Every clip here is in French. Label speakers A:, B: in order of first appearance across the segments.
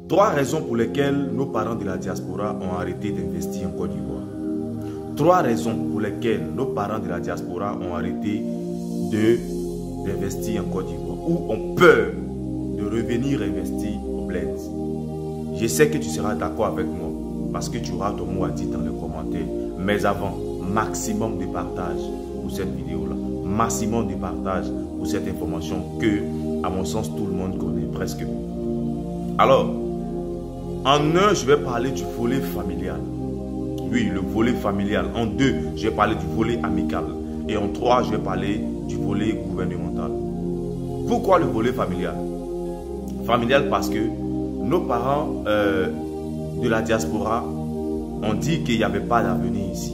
A: 3 raisons pour lesquelles nos parents de la diaspora ont arrêté d'investir en Côte d'Ivoire. 3 raisons pour lesquelles nos parents de la diaspora ont arrêté d'investir en Côte d'Ivoire ou ont peur de revenir investir au bled. Je sais que tu seras d'accord avec moi parce que tu auras ton mot à dire dans les commentaires. Mais avant, maximum de partage pour cette vidéo-là. Maximum de partage pour cette information que, à mon sens, tout le monde connaît presque. Alors, en 1, je vais parler du volet familial. Oui, le volet familial. En 2, je vais parler du volet amical. Et en 3, je vais parler du volet gouvernemental. Pourquoi le volet familial? Familial parce que nos parents de la diaspora ont dit qu'il n'y avait pas d'avenir ici.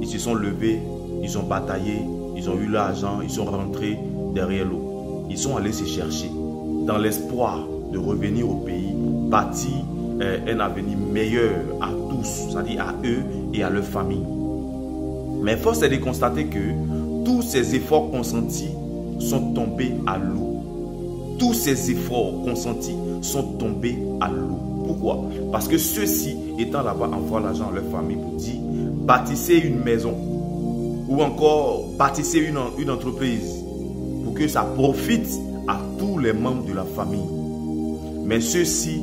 A: Ils se sont levés, ils ont bataillé, ils ont eu l'argent, ils sont rentrés derrière l'eau. Ils sont allés se chercher dans l'espoir de revenir au pays, bâtir un avenir meilleur à tous, c'est-à-dire à eux et à leur famille. Mais force est de constater que tous ces efforts consentis sont tombés à l'eau. Tous ces efforts consentis sont tombés à l'eau. Pourquoi? Parce que ceux-ci, étant là-bas, envoient l'argent à leur famille pour dire bâtissez une maison ou encore bâtissez une entreprise pour que ça profite à tous les membres de la famille. Mais ceux-ci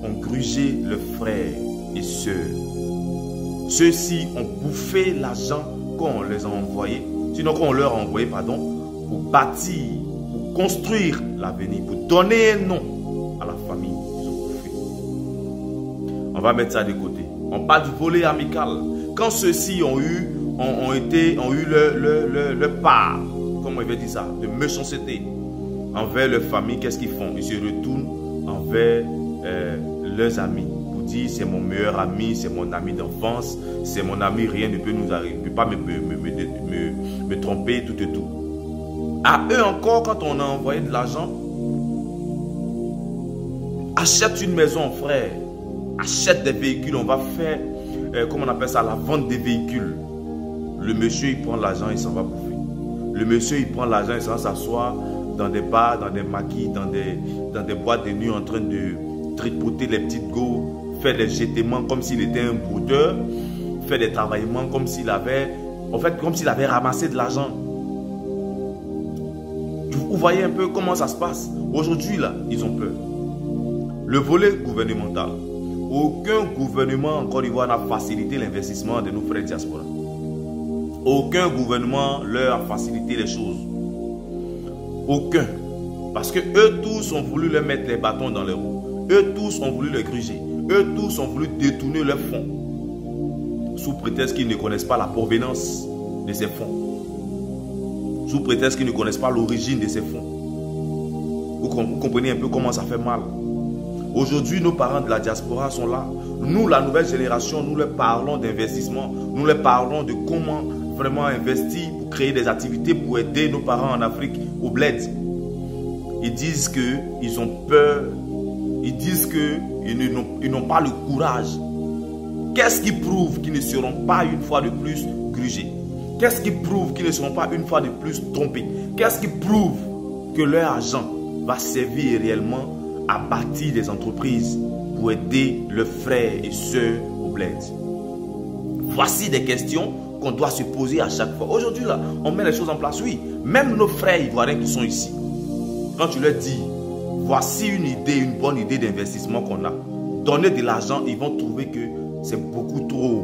A: ont grugé leurs frères et sœurs. Ceux-ci ont bouffé l'argent qu'on les a envoyés, sinon qu'on leur a envoyé, pardon, pour bâtir, pour construire l'avenir, pour donner un nom à la famille. Ils ont bouffé. On va mettre ça de côté. On parle du volet amical. Quand ceux-ci ont eu leur part, comment on va dire ça, de méchanceté envers leur famille, qu'est-ce qu'ils font? Ils se retournent envers leurs amis pour dire c'est mon meilleur ami, c'est mon ami d'enfance, c'est mon ami, rien ne peut nous arriver, ne peut pas me tromper, tout et tout. À eux encore, quand on a envoyé de l'argent, achète une maison, frère, achète des véhicules, on va faire, comment on appelle ça, la vente des véhicules. Le monsieur, il prend l'argent, il s'en va bouffer. Le monsieur, il prend l'argent, il s'en va s'asseoir dans des bars, dans des maquis, dans des boîtes de nuit en train de tripoter les petites go, faire des jetements comme s'il était un brouteur, faire des travaillements comme s'il avait, en fait, comme s'il avait ramassé de l'argent. Vous voyez un peu comment ça se passe. Aujourd'hui, là, ils ont peur. Le volet gouvernemental. Aucun gouvernement en Côte d'Ivoire n'a facilité l'investissement de nos frères diaspora. Aucun gouvernement leur a facilité les choses. Aucun. Parce que eux tous ont voulu leur mettre les bâtons dans les roues. Eux tous ont voulu les gruger. Eux tous ont voulu détourner leurs fonds. Sous prétexte qu'ils ne connaissent pas la provenance de ces fonds. Sous prétexte qu'ils ne connaissent pas l'origine de ces fonds. Vous comprenez un peu comment ça fait mal. Aujourd'hui, nos parents de la diaspora sont là. Nous, la nouvelle génération, nous leur parlons d'investissement. Nous leur parlons de comment vraiment investir pour créer des activités pour aider nos parents en Afrique au bled. Ils disent qu'ils ont peur. Ils disent qu'ils n'ont pas le courage. Qu'est-ce qui prouve qu'ils ne seront pas une fois de plus grugés? Qu'est-ce qui prouve qu'ils ne seront pas une fois de plus trompés? Qu'est-ce qui prouve que leur argent va servir réellement à bâtir des entreprises pour aider leurs frères et sœurs au bled? Voici des questions qu'on doit se poser à chaque fois. Aujourd'hui, là, on met les choses en place. Oui, même nos frères ivoiriens qui sont ici, quand tu leur dis, voici une idée, une bonne idée d'investissement qu'on a, donner de l'argent, ils vont trouver que c'est beaucoup trop.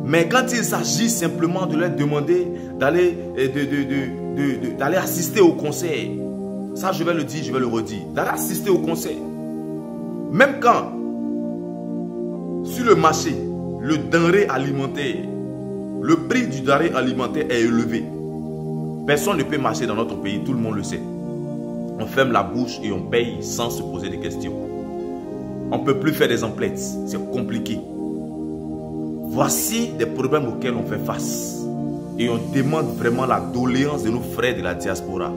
A: Mais quand il s'agit simplement de leur demander d'aller d'aller assister au concert, ça je vais le dire, je vais le redire, d'aller assister au concert. Même quand, sur le marché, le denrée alimentaire, le prix du denrée alimentaire est élevé. Personne ne peut marcher dans notre pays, tout le monde le sait. On ferme la bouche et on paye sans se poser des questions. On ne peut plus faire des emplettes, c'est compliqué. Voici des problèmes auxquels on fait face. Et on demande vraiment la doléance de nos frères de la diaspora.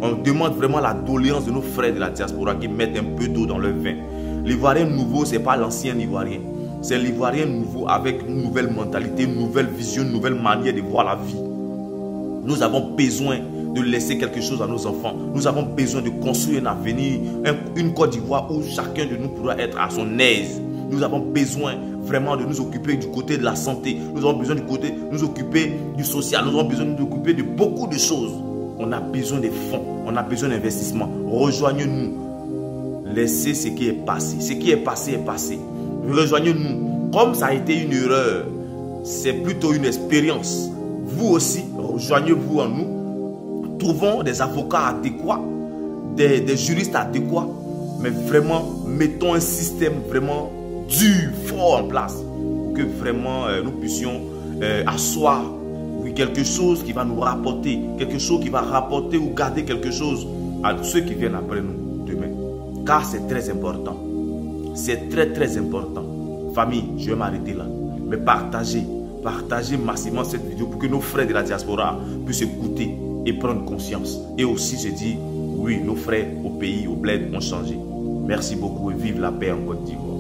A: On demande vraiment la doléance de nos frères de la diaspora qui mettent un peu d'eau dans leur vin. L'Ivoirien nouveau, ce n'est pas l'ancien Ivoirien. C'est l'Ivoirien nouveau avec une nouvelle mentalité, une nouvelle vision, une nouvelle manière de voir la vie. Nous avons besoin de laisser quelque chose à nos enfants. Nous avons besoin de construire un avenir, une Côte d'Ivoire où chacun de nous pourra être à son aise. Nous avons besoin vraiment de nous occuper du côté de la santé. Nous avons besoin de nous occuper du social. Nous avons besoin de nous occuper de beaucoup de choses. On a besoin des fonds. On a besoin d'investissements. Rejoignez-nous. Laissez ce qui est passé. Ce qui est passé est passé. Rejoignez-nous. Comme ça a été une erreur, c'est plutôt une expérience. Vous aussi, rejoignez-vous en nous. Trouvons des avocats adéquats, des juristes adéquats. Mais vraiment, mettons un système vraiment dur, fort en place. Pour que vraiment nous puissions asseoir quelque chose qui va nous rapporter. Quelque chose qui va rapporter ou garder quelque chose à ceux qui viennent après nous demain. Car c'est très important. C'est très important. Famille, je vais m'arrêter là. Mais partagez massivement cette vidéo pour que nos frères de la diaspora puissent écouter et prendre conscience. Et aussi se dire, oui, nos frères au pays, au bled ont changé. Merci beaucoup et vive la paix en Côte d'Ivoire.